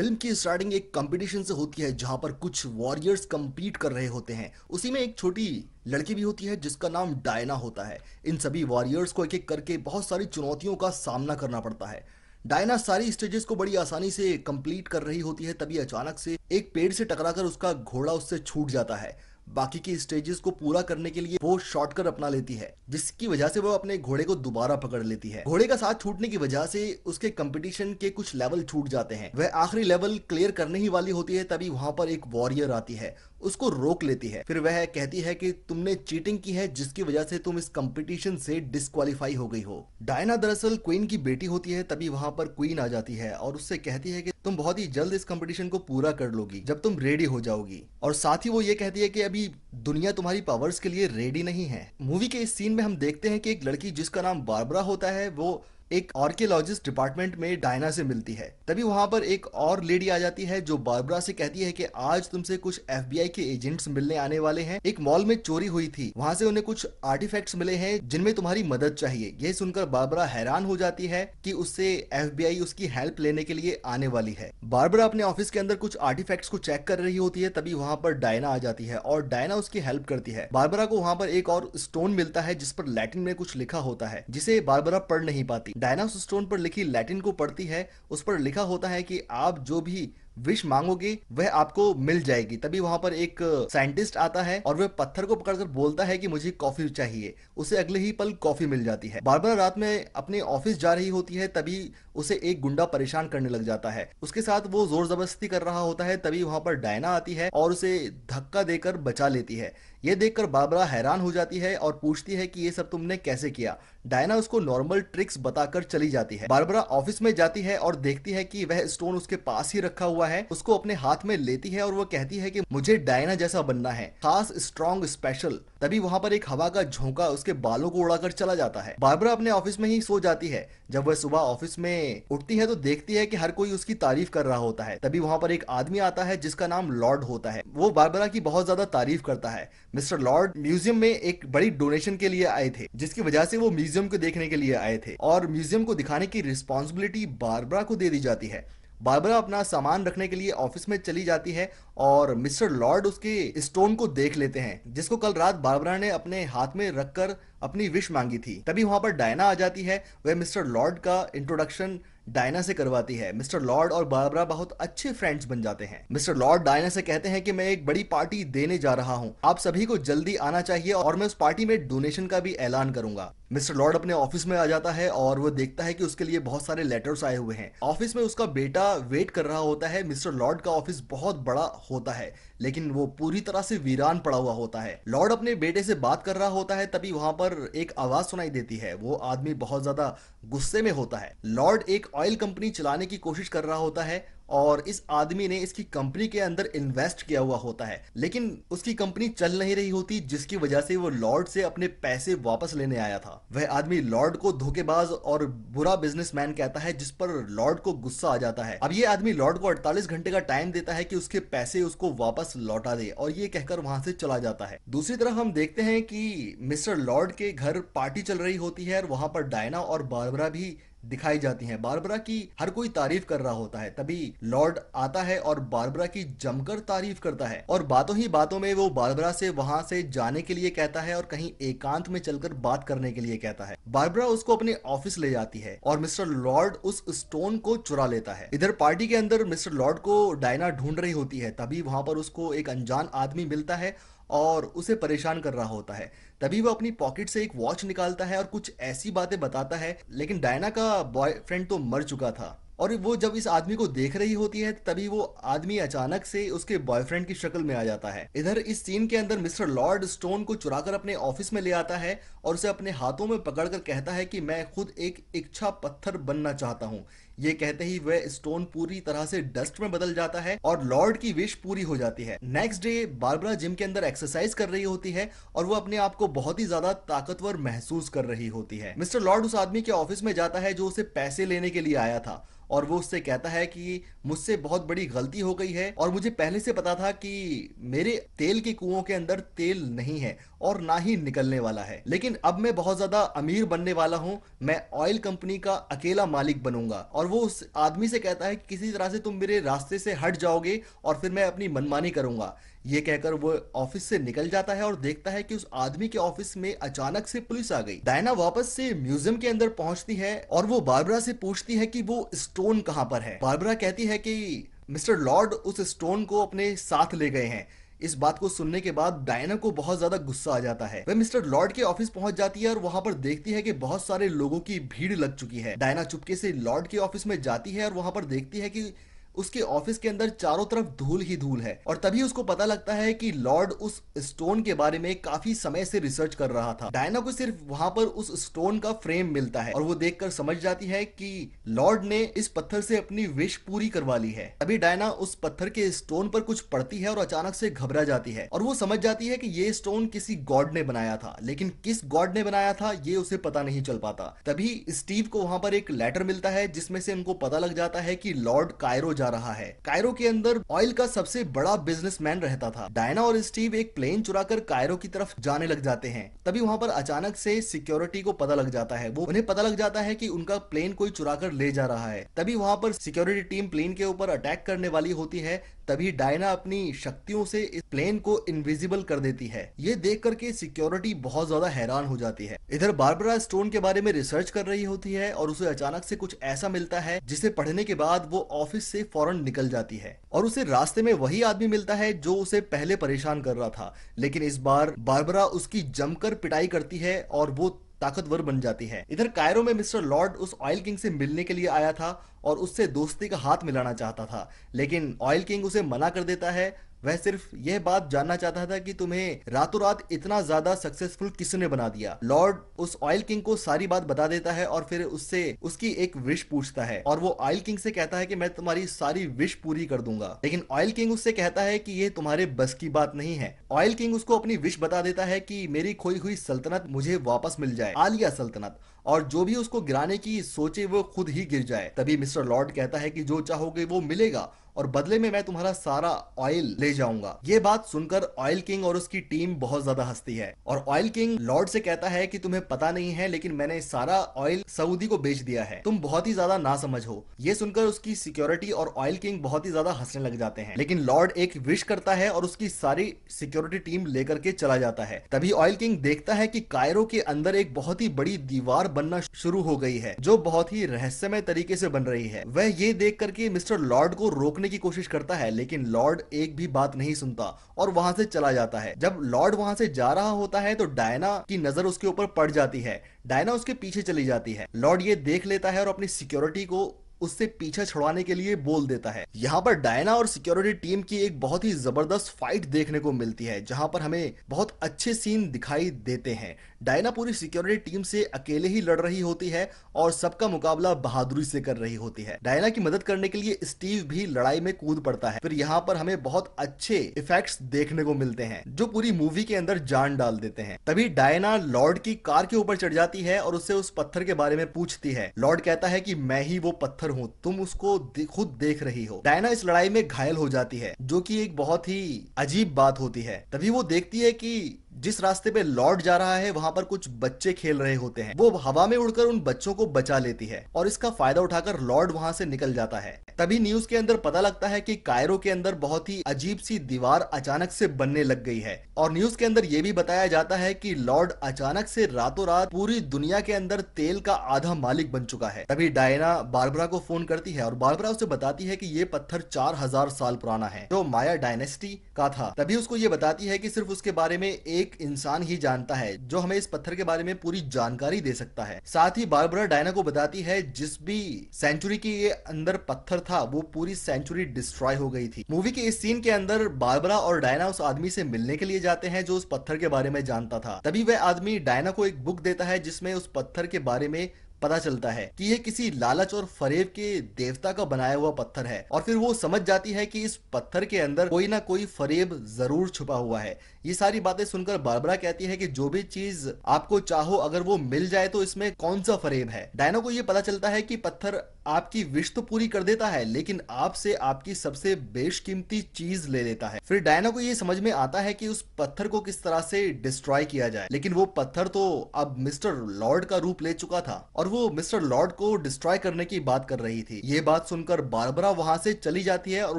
Film की starting एक competition से होती है जहां पर कुछ वॉरियर्स compete कर रहे होते हैं। उसी में एक छोटी लड़की भी होती है जिसका नाम डायना होता है। इन सभी वॉरियर्स को एक एक करके बहुत सारी चुनौतियों का सामना करना पड़ता है। डायना सारी स्टेजेस को बड़ी आसानी से कंप्लीट कर रही होती है, तभी अचानक से एक पेड़ से टकराकर उसका घोड़ा उससे छूट जाता है। बाकी की स्टेजेस को पूरा करने के लिए वो शॉर्टकट अपना लेती है, जिसकी वजह से वो अपने घोड़े को दोबारा पकड़ लेती है। घोड़े का साथ छूटने की वजह से उसके कंपटीशन के कुछ लेवल छूट जाते हैं। वह आखिरी लेवल क्लियर करने ही वाली होती है, तभी वहां पर एक वॉरियर आती है, उसको रोक लेती है। फिर वह कहती है कि तुमने चीटिंग की है, जिसकी वजह से तुम इस कंपटीशन से डिस्क्वालीफाई हो गई हो। डायना दरअसल क्वीन की बेटी होती है, तभी वहां पर क्वीन आ जाती है और उससे कहती है कि तुम बहुत ही जल्द इस कंपटीशन को पूरा कर लोगी जब तुम रेडी हो जाओगी। और साथ ही वो ये कहती है कि अभी दुनिया तुम्हारी पावर्स के लिए रेडी नहीं है। मूवी के इस सीन में हम देखते हैं कि एक लड़की जिसका नाम बारबरा होता है, वो एक आर्कियोलॉजिस्ट डिपार्टमेंट में डायना से मिलती है। तभी वहां पर एक और लेडी आ जाती है जो बारबरा से कहती है कि आज तुमसे कुछ एफबीआई के एजेंट्स मिलने आने वाले हैं। एक मॉल में चोरी हुई थी, वहां से उन्हें कुछ आर्टिफैक्ट्स मिले हैं जिनमें तुम्हारी मदद चाहिए। यह सुनकर बारबरा हैरान हो जाती है कि उससे एफबीआई उसकी हेल्प लेने के लिए आने वाली है। बारबरा अपने ऑफिस के अंदर कुछ आर्टिफैक्ट्स को चेक कर रही होती है, तभी वहां पर डायना आ जाती है और डायना उसकी हेल्प करती है। बारबरा को वहां पर एक और स्टोन मिलता है जिस पर लैटिन में कुछ लिखा होता है, जिसे बारबरा पढ़ नहीं पाती। डायना उस स्टोन पर लिखी लैटिन को पढ़ती है। उस पर लिखा होता है कि आप जो भी विश मांगोगे वह आपको मिल जाएगी। तभी वहां पर एक साइंटिस्ट आता है और वह पत्थर को पकड़कर बोलता है कि मुझे कॉफी चाहिए। उसे अगले ही पल कॉफी मिल जाती है। बारबरा रात में अपने ऑफिस जा रही होती है, तभी उसे एक गुंडा परेशान करने लग जाता है। उसके साथ वो जोर जबरदस्ती कर रहा होता है, तभी वहां पर डायना आती है और उसे धक्का देकर बचा लेती है। यह देखकर बारबरा हैरान हो जाती है और पूछती है कि ये सब तुमने कैसे किया। डायना उसको नॉर्मल ट्रिक्स बताकर चली जाती है। बारबरा ऑफिस में जाती है और देखती है कि वह स्टोन उसके पास ही रखा हुआ है। उसको अपने हाथ में लेती है और वो कहती है कि मुझे डायना जैसा बनना है, खास, स्ट्रॉन्ग, स्पेशल। तभी वहां पर एक हवा का झोंका उसके बालों को उड़ाकर चला जाता है। बारबरा अपने ऑफिस में ही सो जाती है। जब वह सुबह ऑफिस में उठती है तो देखती है कि हर कोई उसकी तारीफ कर रहा होता है। तभी वहां पर एक आदमी आता है जिसका नाम लॉर्ड होता है। वो बारबरा की बहुत ज्यादा तारीफ करता है। मिस्टर लॉर्ड म्यूजियम में एक बड़ी डोनेशन के लिए आए थे, जिसकी वजह से वो म्यूजियम को देखने के लिए आए थे और म्यूजियम को दिखाने की रिस्पॉन्सिबिलिटी बारबरा को दे दी जाती है। बारबरा अपना सामान रखने के लिए ऑफिस में चली जाती है और मिस्टर लॉर्ड उसके स्टोन को देख लेते हैं, जिसको कल रात बारबरा ने अपने हाथ में रखकर अपनी विश मांगी थी। तभी वहां पर डायना आ जाती है। वह मिस्टर लॉर्ड का इंट्रोडक्शन डायना से करवाती है। मिस्टर लॉर्ड और बारबरा बहुत अच्छे फ्रेंड्स बन जाते हैं। मिस्टर लॉर्ड डायना से कहते हैं कि मैं एक बड़ी पार्टी देने जा रहा हूं, आप सभी को जल्दी आना चाहिए और मैं उस पार्टी में डोनेशन का भी ऐलान करूंगा। मिस्टर लॉर्ड अपने ऑफिस में आ जाता है और वो देखता है कि उसके लिए बहुत सारे लेटर्स आए हुए हैं। ऑफिस में उसका बेटा वेट कर रहा होता है। मिस्टर लॉर्ड का ऑफिस बहुत बड़ा होता है, लेकिन वो पूरी तरह से वीरान पड़ा हुआ होता है। लॉर्ड अपने बेटे से बात कर रहा होता है, तभी वहां पर एक आवाज सुनाई देती है। वो आदमी बहुत ज्यादा गुस्से में होता है। लॉर्ड एक ऑयल कंपनी चलाने की कोशिश कर रहा होता है और इस आदमी ने इसकी कंपनी के अंदर इन्वेस्ट किया हुआ होता है, लेकिन उसकी कंपनी चल नहीं रही होती, जिसकी वजह से वो लॉर्ड से अपने पैसे वापस लेने आया था। वह आदमी लॉर्ड को धोखेबाज और बुरा बिजनेसमैन कहता है, जिस पर लॉर्ड को गुस्सा आ जाता है। अब ये आदमी लॉर्ड को 48 घंटे का टाइम देता है कि उसके पैसे उसको वापस लौटा दे, और ये कहकर वहां से चला जाता है। दूसरी तरफ हम देखते हैं कि मिस्टर लॉर्ड के घर पार्टी चल रही होती है और वहां पर डायना और बारबरा भी दिखाई जाती हैं। बारबरा की हर कोई तारीफ कर रहा होता है। तभी लॉर्ड आता है और बारबरा की जमकर तारीफ करता है और बातों ही बातों में वो बारबरा से वहां से जाने के लिए कहता है और कहीं एकांत में चलकर बात करने के लिए कहता है। बारबरा उसको अपने ऑफिस ले जाती है और मिस्टर लॉर्ड उस स्टोन को चुरा लेता है। इधर पार्टी के अंदर मिस्टर लॉर्ड को डायना ढूंढ रही होती है। तभी वहां पर उसको एक अनजान आदमी मिलता है और उसे परेशान कर रहा होता है। तभी वो अपनी पॉकेट से एक वॉच निकालता है और कुछ ऐसी बातें बताता है, लेकिन डायना का बॉयफ्रेंड तो मर चुका था। और वो जब इस आदमी को देख रही होती है, तभी वो आदमी अचानक से उसके बॉयफ्रेंड की शक्ल में आ जाता है। इधर इस सीन के अंदर मिस्टर लॉर्ड स्टोन को चुराकर अपने ऑफिस में ले आता है और उसे अपने हाथों में पकड़कर कहता है कि मैं खुद एक इच्छा पत्थर बनना चाहता हूँ। ये कहते ही वह स्टोन पूरी तरह से डस्ट में बदल जाता है और लॉर्ड की विश पूरी हो जाती है। नेक्स्ट डे बारबरा जिम के अंदर एक्सरसाइज कर रही होती है और वो अपने आप को बहुत ही ज्यादा ताकतवर महसूस कर रही होती है। मिस्टर लॉर्ड उस आदमी के ऑफिस में जाता है जो उसे पैसे लेने के लिए आया था और वो उससे कहता है कि मुझसे बहुत बड़ी गलती हो गई है और मुझे पहले से पता था कि मेरे तेल के कुओं के अंदर तेल नहीं है और ना ही निकलने वाला है। लेकिन अब मैं बहुत ज्यादा अमीर बनने वाला हूँ, मैं ऑयल कंपनी का अकेला मालिक बनूंगा। और वो उस आदमी से कहता है कि किसी तरह से तुम मेरे रास्ते से हट जाओगे और फिर मैं अपनी मनमानी करूंगा। ये कहकर वो ऑफिस से निकल जाता है और देखता है कि उस आदमी के ऑफिस में अचानक से पुलिस आ गई। डायना वापस से म्यूजियम के अंदर पहुंचती है और वो बारबरा से पूछती है कि वो स्टोन कहां पर है। बारबरा कहती है कि मिस्टर लॉर्ड उस स्टोन को अपने साथ ले गए हैं। इस बात को सुनने के बाद डायना को बहुत ज्यादा गुस्सा आ जाता है। वह मिस्टर लॉर्ड के ऑफिस पहुंच जाती है और वहां पर देखती है कि बहुत सारे लोगों की भीड़ लग चुकी है। डायना चुपके से लॉर्ड के ऑफिस में जाती है और वहां पर देखती है कि उसके ऑफिस के अंदर चारों तरफ धूल ही धूल है। और तभी उसको पता लगता है कि लॉर्ड उस स्टोन के बारे में काफी समय से रिसर्च कर रहा था। डायना को सिर्फ वहां पर उस स्टोन का फ्रेम मिलता है और वो देखकर समझ जाती है कि लॉर्ड ने इस पत्थर से अपनी विश पूरी करवा ली है। तभी डायना उस पत्थर के स्टोन पर कुछ पढ़ती है और अचानक से घबरा जाती है और वो समझ जाती है कि ये स्टोन किसी गॉड ने बनाया था, लेकिन किस गॉड ने बनाया था ये उसे पता नहीं चल पाता। तभी स्टीव को वहां पर एक लेटर मिलता है जिसमें से उनको पता लग जाता है कि लॉर्ड कायरो जा रहा है। कायरो के अंदर ऑयल का सबसे बड़ा बिजनेसमैन रहता था। डायना और स्टीव एक प्लेन चुराकर कायरो की तरफ जाने लग जाते हैं। तभी वहां पर अचानक से सिक्योरिटी को पता लग जाता है, वो उन्हें पता लग जाता है कि उनका प्लेन कोई चुरा कर ले जा रहा है। तभी वहां पर सिक्योरिटी टीम प्लेन के ऊपर अटैक करने वाली होती है। तभी डायना अपनी शक्तियों से इस प्लेन को इनविजिबल कर देती है। ये देख करके सिक्योरिटी बहुत ज्यादा हैरान हो जाती है। इधर बारबरा स्टोन के बारे में रिसर्च कर रही होती है और उसे अचानक से कुछ ऐसा मिलता है जिसे पढ़ने के बाद वो ऑफिस से फौरन निकल जाती है और उसे रास्ते में वही आदमी मिलता है जो उसे पहले परेशान कर रहा था। लेकिन इस बार बारबरा उसकी जमकर पिटाई करती है और वो ताकतवर बन जाती है। इधर कायरो में मिस्टर लॉर्ड उस ऑयल किंग से मिलने के लिए आया था और उससे दोस्ती का हाथ मिलाना चाहता था, लेकिन ऑयल किंग उसे मना कर देता है। वह सिर्फ यह बात जानना चाहता था कि तुम्हें रातों रात इतना ज्यादा सक्सेसफुल किसने बना दिया। लॉर्ड उस ऑयल किंग को सारी बात बता देता है और फिर उससे उसकी एक विश पूछता है और वो ऑयल किंग से कहता है कि मैं तुम्हारी सारी विश पूरी कर दूंगा। लेकिन ऑयल किंग उससे कहता है कि ये तुम्हारे बस की बात नहीं है। ऑयल किंग उसको अपनी विश बता देता है कि मेरी खोई हुई सल्तनत मुझे वापस मिल जाए, आलिया सल्तनत, और जो भी उसको गिराने की सोचे वो खुद ही गिर जाए। तभी मिस्टर लॉर्ड कहता है कि जो चाहोगे वो मिलेगा और बदले में मैं तुम्हारा सारा ऑयल ले जाऊंगा। ये बात सुनकर ऑयल किंग और उसकी टीम बहुत ज्यादा हंसती है और ऑयल किंग लॉर्ड से कहता है कि तुम्हें पता नहीं है लेकिन मैंने सारा ऑयल सऊदी को बेच दिया है, तुम बहुत ही ज्यादा नासमझ हो। ये सुनकर उसकी सिक्योरिटी और ऑयल किंग बहुत ही ज्यादा हंसने लग जाते हैं। लेकिन लॉर्ड एक विश करता है और उसकी सारी सिक्योरिटी टीम लेकर के चला जाता है। तभी ऑयल किंग देखता है कि कायरो के अंदर एक बहुत ही बड़ी दीवार बनना शुरू हो गई है जो बहुत ही रहस्यमय तरीके से बन रही है। वह ये देख करके मिस्टर लॉर्ड को रोकने की कोशिश करता है, लेकिन लॉर्ड एक भी बात नहीं सुनता और वहां से चला जाता है। जब लॉर्ड वहां से जा रहा होता है तो डायना की नजर उसके ऊपर पड़ जाती है। डायना उसके पीछे चली जाती है। लॉर्ड ये देख लेता है और अपनी सिक्योरिटी को उससे पीछा छुड़ाने के लिए बोल देता है। यहाँ पर डायना और सिक्योरिटी टीम की एक बहुत ही जबरदस्त फाइट देखने को मिलती है जहां पर हमें बहुत अच्छे सीन दिखाई देते हैं। डायना पूरी सिक्योरिटी टीम से अकेले ही लड़ रही होती है और सबका मुकाबला बहादुरी से कर रही होती है। डायना की मदद करने के लिए स्टीव भी लड़ाई में कूद पड़ता है। फिर यहाँ पर हमें बहुत अच्छे इफेक्ट्स देखने को मिलते हैं जो पूरी मूवी के अंदर जान डाल देते हैं। तभी डायना लॉर्ड की कार के ऊपर चढ़ जाती है और उससे उस पत्थर के बारे में पूछती है। लॉर्ड कहता है कि मैं ही वो पत्थर हूँ, तुम उसको खुद देख रही हो। डायना इस लड़ाई में घायल हो जाती है जो कि एक बहुत ही अजीब बात होती है। तभी वो देखती है कि जिस रास्ते पे लॉर्ड जा रहा है वहां पर कुछ बच्चे खेल रहे होते हैं। वो हवा में उड़कर उन बच्चों को बचा लेती है और इसका फायदा उठाकर लॉर्ड वहां से निकल जाता है। तभी न्यूज के अंदर पता लगता है कि कायरो के अंदर बहुत ही अजीब सी दीवार अचानक से बनने लग गई है और न्यूज के अंदर यह भी बताया जाता है कि लॉर्ड अचानक से रातों रात पूरी दुनिया के अंदर तेल का आधा मालिक बन चुका है। तभी डायना बारबरा को फोन करती है और बारबरा उसे बताती है कि ये पत्थर 4000 साल पुराना है जो माया डायनेस्टी का था। तभी उसको ये बताती है कि सिर्फ उसके बारे में एक इंसान ही जानता है जो हमें इस पत्थर के बारे में पूरी जानकारी दे सकता है। साथ ही बारबरा डायना को बताती है जिस भी सेंचुरी के ये अंदर पत्थर था वो पूरी सेंचुरी डिस्ट्रॉय हो गई थी। मूवी के इस सीन के अंदर बारबरा और डायना उस आदमी से मिलने के लिए जाते हैं जो उस पत्थर के बारे में जानता था। तभी वह आदमी डायना को एक बुक देता है जिसमें उस पत्थर के बारे में पता चलता है कि ये किसी लालच और फरेब के देवता का बनाया हुआ पत्थर है और फिर वो समझ जाती है कि इस पत्थर के अंदर कोई ना कोई फरेब जरूर छुपा हुआ है। ये सारी बातें सुनकर बारबरा कहती है कि जो भी चीज आपको चाहो अगर वो मिल जाए तो इसमें कौन सा फरेब है। डायना को ये पता चलता है कि पत्थर आपकी विश तो पूरी कर देता है, लेकिन आपसे आपकी सबसे बेशकीमती चीज ले लेता है। फिर डायना को ये समझ में आता है कि उस पत्थर को किस तरह से डिस्ट्रॉय किया जाए, लेकिन वो पत्थर तो अब मिस्टर लॉर्ड का रूप ले चुका था और वो मिस्टर लॉर्ड को डिस्ट्रॉय करने की बात कर रही थी। ये बात सुनकर बारबरा वहां से चली जाती है और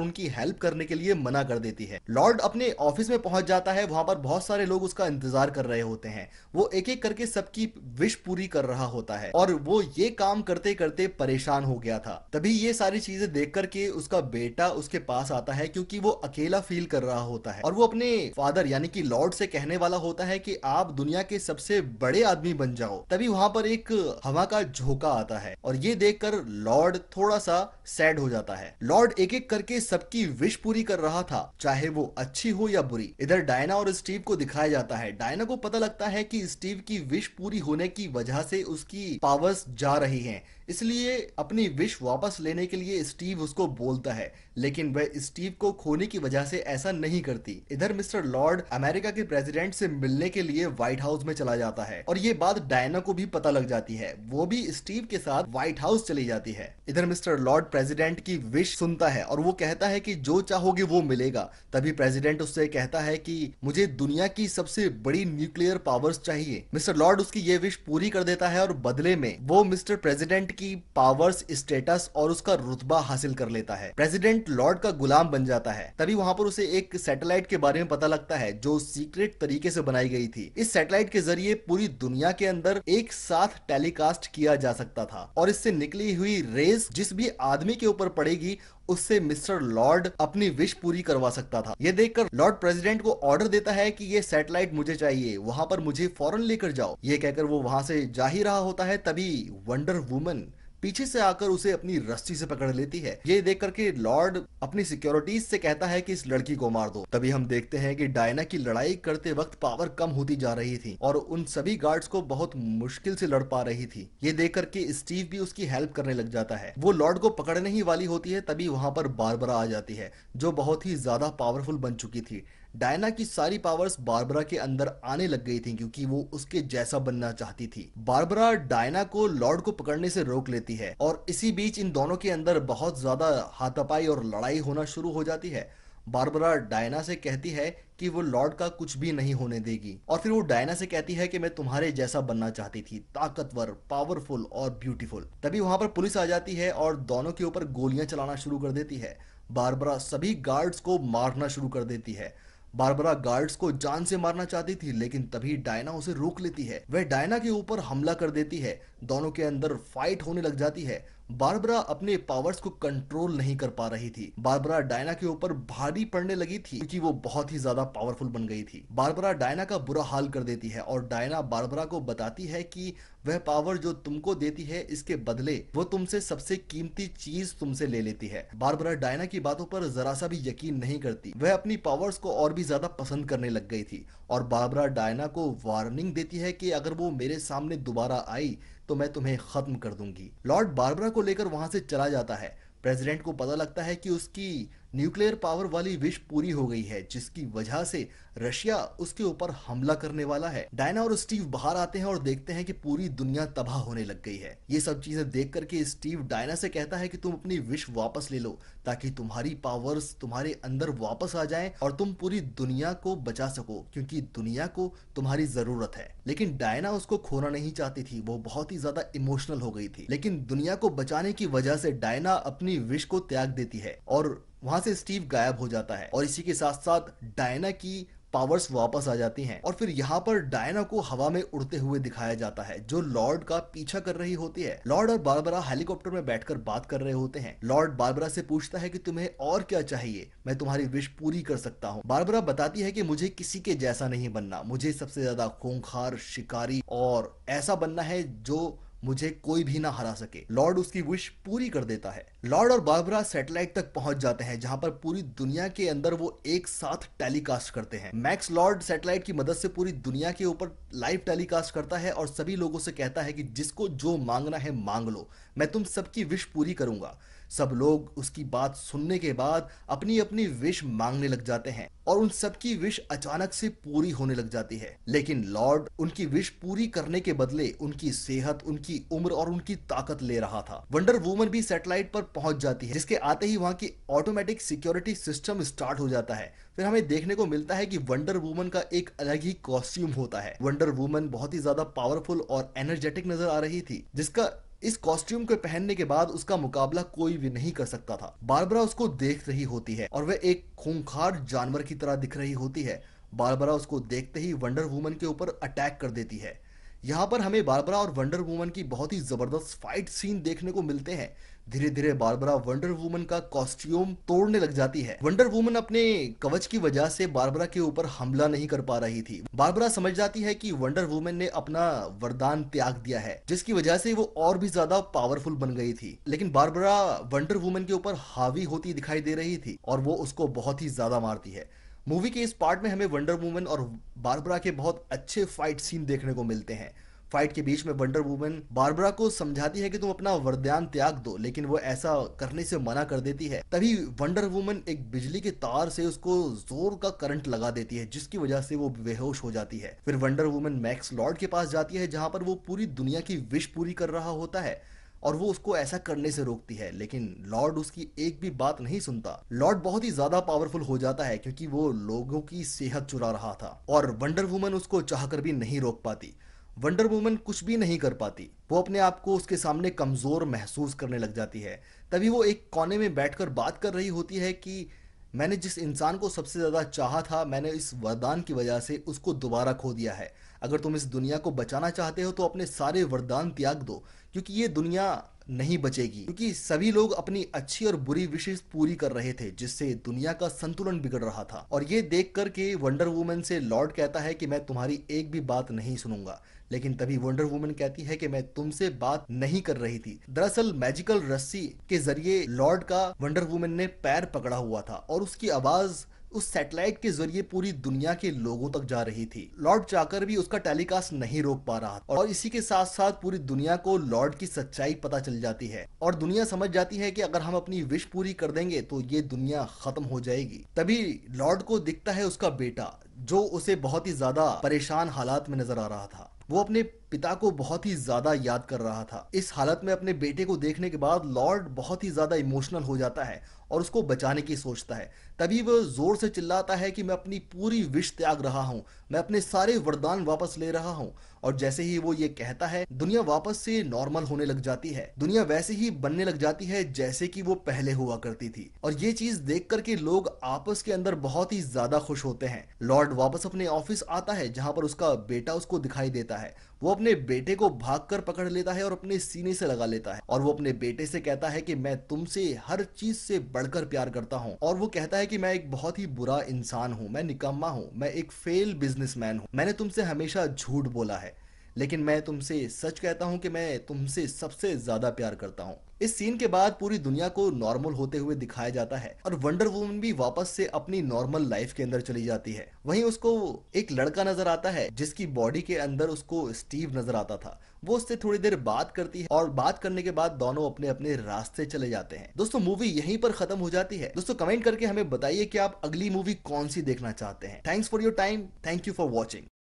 उनकी हेल्प करने के लिए मना कर देती है। लॉर्ड अपने ऑफिस में पहुंच जाता है, वहां पर बहुत सारे लोग उसका इंतजार कर रहे होते हैं। वो एक एक करके सबकी विश पूरी कर रहा होता है और वो ये काम करते करते परेशान हो गया था। तभी ये सारी चीजें देख करके उसका बेटा उसके पास आता है, क्योंकि वो अकेला फील कर रहा होता है और वो अपने फादर यानी कि लॉर्ड से कहने वाला होता है कि आप दुनिया के सबसे बड़े आदमी बन जाओ। तभी वहां पर एक हवा का झोंका आता है और ये देखकर लॉर्ड थोड़ा सा सैड हो जाता है। लॉर्ड एक एक करके सबकी विश पूरी कर रहा था, चाहे वो अच्छी हो या बुरी। इधर डायना और स्टीव को दिखाया जाता है। डायना को पता लगता है कि स्टीव की विश पूरी होने की वजह से उसकी पावर्स जा रही हैं, इसलिए अपनी विश वापस लेने के लिए स्टीव उसको बोलता है, लेकिन वह स्टीव को खोने की वजह से ऐसा नहीं करती। इधर मिस्टर लॉर्ड अमेरिका के प्रेसिडेंट से मिलने के लिए व्हाइट हाउस में चला जाता है और ये बात डायना को भी पता लग जाती है। वो भी स्टीव के साथ व्हाइट हाउस चली जाती है। इधर मिस्टर लॉर्ड प्रेसिडेंट की विश सुनता है और वो कहता है कि जो चाहोगे वो मिलेगा। तभी प्रेसिडेंट उससे कहता है कि मुझे दुनिया की सबसे बड़ी न्यूक्लियर पावर्स चाहिए। मिस्टर लॉर्ड उसकी ये विश पूरी कर देता है और बदले में वो मिस्टर प्रेसिडेंट की पावर्स, स्टेटस और उसका रुतबा हासिल कर लेता है। प्रेसिडेंट लॉर्ड का गुलाम बन जाता है। तभी वहां पर उसे एक सैटेलाइट के बारे में पता लगता है जो सीक्रेट तरीके से बनाई गई थी। इस सैटेलाइट के जरिए पूरी दुनिया के अंदर एक साथ टेलीकास्ट किया जा सकता था और इससे निकली हुई रेस जिस भी आदमी के ऊपर पड़ेगी उससे मिस्टर लॉर्ड अपनी विश पूरी करवा सकता था। यह देखकर लॉर्ड प्रेसिडेंट को ऑर्डर देता है कि ये सैटेलाइट मुझे चाहिए, वहां पर मुझे फौरन लेकर जाओ। ये कहकर वो वहां से जा ही रहा होता है, तभी वंडर वुमन पीछे से आकर उसे अपनी रस्सी से पकड़ लेती है। ये देख करके लॉर्ड अपनी सिक्योरिटीज से कहता है कि इस लड़की को मार दो। तभी हम देखते हैं कि डायना की लड़ाई करते वक्त पावर कम होती जा रही थी और उन सभी गार्ड्स को बहुत मुश्किल से लड़ पा रही थी। ये देख करके स्टीव भी उसकी हेल्प करने लग जाता है। वो लॉर्ड को पकड़ने ही वाली होती है, तभी वहां पर बारबरा आ जाती है जो बहुत ही ज्यादा पावरफुल बन चुकी थी। डायना की सारी पावर्स बारबरा के अंदर आने लग गई थी क्योंकि वो उसके जैसा बनना चाहती थी। बारबरा डायना को लॉर्ड को पकड़ने से रोक लेती है और इसी बीच इन दोनों के अंदर बहुत ज्यादा हाथापाई और लड़ाई होना शुरू हो जाती है। बारबरा डायना से कहती है कि वो लॉर्ड का कुछ भी नहीं होने देगी और फिर वो डायना से कहती है कि मैं तुम्हारे जैसा बनना चाहती थी, ताकतवर, पावरफुल और ब्यूटीफुल। तभी वहां पर पुलिस आ जाती है और दोनों के ऊपर गोलियां चलाना शुरू कर देती है। बारबरा सभी गार्ड्स को मारना शुरू कर देती है। बारबरा गार्ड्स को जान से मारना चाहती थी, लेकिन तभी डायना उसे रोक लेती है। वह डायना के ऊपर हमला कर देती है। दोनों के अंदर फाइट होने लग जाती है। बारबरा अपने पावर्स को कंट्रोल नहीं कर पा रही थी। बारबरा डायना के ऊपर भारी पड़ने लगी थी क्योंकि वो बहुत ही ज्यादा पावरफुल बन गई थी। बारबरा डायना का बुरा हाल कर देती है और डायना बारबरा को बताती है कि वह पावर जो तुमको देती है इसके बदले वो तुमसे सबसे कीमती चीज तुमसे ले लेती है। बारबरा डायना की बातों पर जरा सा भी यकीन नहीं करती। वह अपनी पावर्स को और भी ज्यादा पसंद करने लग गई थी और बारबरा डायना को वार्निंग देती है कि अगर वो मेरे सामने दोबारा आई तो मैं तुम्हें खत्म कर दूंगी। लॉर्ड बारबरा को लेकर वहां से चला जाता है। प्रेसिडेंट को पता लगता है कि उसकी न्यूक्लियर पावर वाली विश पूरी हो गई है, जिसकी वजह से रशिया उसके ऊपर हमला करने वाला है। डायना और स्टीव बाहर आते हैं और देखते हैं कि पूरी दुनिया तबाह होने लग गई है। ये सब चीजें देख करके स्टीव डायना से कहता है कि तुम अपनी विश वापस ले लो ताकि तुम्हारी पावर्स तुम्हारे अंदर वापस आ जाएं और तुम पूरी दुनिया को बचा सको, क्योंकि दुनिया को तुम्हारी जरूरत है। लेकिन डायना उसको खोना नहीं चाहती थी, वो बहुत ही ज्यादा इमोशनल हो गई थी। लेकिन दुनिया को बचाने की वजह से डायना अपनी विश को त्याग देती है और वहां से स्टीव गायब हो जाता है और इसी के साथ साथ डायना की पावर्स वापस आ जाती हैं। और फिर यहाँ पर डायना को हवा में उड़ते हुए दिखाया जाता है जो लॉर्ड का पीछा कर रही होती है। लॉर्ड और बारबरा हेलीकॉप्टर में बैठकर बात कर रहे होते हैं। लॉर्ड बारबरा से पूछता है कि तुम्हें और क्या चाहिए, मैं तुम्हारी विश पूरी कर सकता हूँ। बारबरा बताती है कि मुझे किसी के जैसा नहीं बनना, मुझे सबसे ज्यादा खूंखार, शिकारी और ऐसा बनना है जो मुझे कोई भी ना हरा सके। लॉर्ड उसकी विश पूरी कर देता है। लॉर्ड और बारबरा सैटेलाइट तक पहुंच जाते हैं जहां पर पूरी दुनिया के अंदर वो एक साथ टेलीकास्ट करते हैं। मैक्स लॉर्ड सैटेलाइट की मदद से पूरी दुनिया के ऊपर लाइव टेलीकास्ट करता है और सभी लोगों से कहता है कि जिसको जो मांगना है मांग लो, मैं तुम सबकी विश पूरी करूंगा। सब लोग उसकी बात सुनने के बाद अपनी अपनी विश मांगने लग जाते हैं और उन सबकी विश अचानक से पूरी होने लग जाती है। लेकिन लॉर्ड उनकी विश पूरी करने के बदले उनकी सेहत, उनकी उम्र और उनकी ताकत ले रहा था। वंडर वुमन भी सैटेलाइट पर पहुंच जाती है, जिसके आते ही वहां की ऑटोमेटिक सिक्योरिटी सिस्टम स्टार्ट हो जाता है। फिर हमें देखने को मिलता है कि वंडर वुमन का एक अलग ही कॉस्ट्यूम होता है। वंडर वुमन बहुत ही ज्यादा पावरफुल और एनर्जेटिक नजर आ रही थी, जिसका इस कॉस्ट्यूम को पहनने के बाद उसका मुकाबला कोई भी नहीं कर सकता था। बारबरा उसको देख रही होती है और वह एक खूंखार जानवर की तरह दिख रही होती है। बारबरा उसको देखते ही वंडर वुमन के ऊपर अटैक कर देती है। यहाँ पर हमें बारबरा और वंडर वुमन की बहुत ही जबरदस्त फाइट सीन देखने को मिलते हैं। धीरे धीरे बारबरा वंडर वुमन का कॉस्ट्यूम तोड़ने लग जाती है। वंडर वुमन अपने कवच की वजह से बारबरा के ऊपर हमला नहीं कर पा रही थी। बारबरा समझ जाती है कि वंडर वुमन ने अपना वरदान त्याग दिया है, जिसकी वजह से वो और भी ज्यादा पावरफुल बन गई थी। लेकिन बारबरा वंडर वुमन के ऊपर हावी होती दिखाई दे रही थी और वो उसको बहुत ही ज्यादा मारती है। मूवी के इस पार्ट में हमें वंडर वुमन और बारबरा के बहुत अच्छे फाइट सीन देखने को मिलते हैं। फाइट के बीच में वंडर वुमन बारबरा को समझाती है कि तुम अपना वरदान त्याग दो, लेकिन वो ऐसा करने से मना कर देती है। तभी वंडर वुमन एक बिजली के तार से उसको जोर का करंट लगा देती है, जिसकी वजह से वो बेहोश हो जाती है। फिर वंडर वुमन मैक्स लॉर्ड के पास जाती है, जहां पर वो पूरी दुनिया की विश पूरी कर रहा होता है और वो उसको ऐसा करने से रोकती है। लेकिन लॉर्ड उसकी एक भी बात नहीं सुनता। लॉर्ड बहुत ही ज्यादा पावरफुल हो जाता है, क्योंकि वो लोगों की सेहत चुरा रहा था और वंडर वुमन उसको चाहकर भी नहीं रोक पाती। वंडर वुमन कुछ भी नहीं कर पाती। वो अपने आप को उसके सामने कमजोर महसूस करने लग जाती है। तभी वो एक कोने में बैठकर बात कर रही होती है कि मैंने जिस इंसान को सबसे ज्यादा चाहा था, मैंने इस वरदान की वजह से उसको दोबारा खो दिया है। अगर तुम इस दुनिया को बचाना चाहते हो तो अपने सारे वरदान त्याग दो, क्योंकि ये दुनिया नहीं बचेगी। क्योंकि सभी लोग अपनी अच्छी और बुरी विशेष पूरी कर रहे थे, जिससे दुनिया का संतुलन बिगड़ रहा था। और ये देख करके वंडर वुमन से लॉर्ड कहता है कि मैं तुम्हारी एक भी बात नहीं सुनूंगा। लेकिन तभी वंडर वुमन कहती है कि मैं तुमसे बात नहीं कर रही थी। दरअसल मैजिकल रस्सी के जरिए लॉर्ड का वंडर वुमन ने पैर पकड़ा हुआ था और उसकी आवाज उस सैटेलाइट के जरिए पूरी दुनिया के लोगों तक जा रही थी। लॉर्ड चाहकर भी उसका टेलीकास्ट नहीं रोक पा रहा और इसी के साथ साथ पूरी दुनिया को लॉर्ड की सच्चाई पता चल जाती है और दुनिया समझ जाती है कि अगर हम अपनी विश पूरी कर देंगे तो ये दुनिया खत्म हो जाएगी। तभी लॉर्ड को दिखता है उसका बेटा, जो उसे बहुत ही ज्यादा परेशान हालात में नजर आ रहा था। वो अपने पिता को बहुत ही ज्यादा याद कर रहा था। इस हालत में अपने बेटे को देखने के बाद लॉर्ड बहुत ही ज्यादा इमोशनल हो जाता है और उसको बचाने की सोचता है। तभी वो जोर से चिल्लाता है कि मैं अपनी पूरी विश त्याग रहा हूँ, मैं अपने सारे वरदान वापस ले रहा हूँ। और जैसे ही वो ये कहता है, दुनिया वापस से नॉर्मल होने लग जाती है। दुनिया वैसे ही बनने लग जाती है जैसे कि वो पहले हुआ करती थी। और ये चीज देख करके लोग आपस के अंदर बहुत ही ज्यादा खुश होते हैं। लॉर्ड वापस अपने ऑफिस आता है, जहां पर उसका बेटा उसको दिखाई देता है। वो अपने बेटे को भागकर पकड़ लेता है और अपने सीने से लगा लेता है और वो अपने बेटे से कहता है कि मैं तुमसे हर चीज से बढ़कर प्यार करता हूँ। और वो कहता है कि मैं एक बहुत ही बुरा इंसान हूँ, मैं निकम्मा हूँ, मैं एक फेल बिजनेसमैन हूँ, मैंने तुमसे हमेशा झूठ बोला है, लेकिन मैं तुमसे सच कहता हूं कि मैं तुमसे सबसे ज्यादा प्यार करता हूं। इस सीन के बाद पूरी दुनिया को नॉर्मल होते हुए दिखाया जाता है और वंडर वुमन भी वापस से अपनी नॉर्मल लाइफ के अंदर चली जाती है। वहीं उसको एक लड़का नजर आता है, जिसकी बॉडी के अंदर उसको स्टीव नजर आता था। वो उससे थोड़ी देर बात करती है और बात करने के बाद दोनों अपने अपने रास्ते चले जाते हैं। दोस्तों, मूवी यहीं पर खत्म हो जाती है। दोस्तों, कमेंट करके हमें बताइए कि आप अगली मूवी कौन सी देखना चाहते हैं। Thanks for your time, thank you for watching.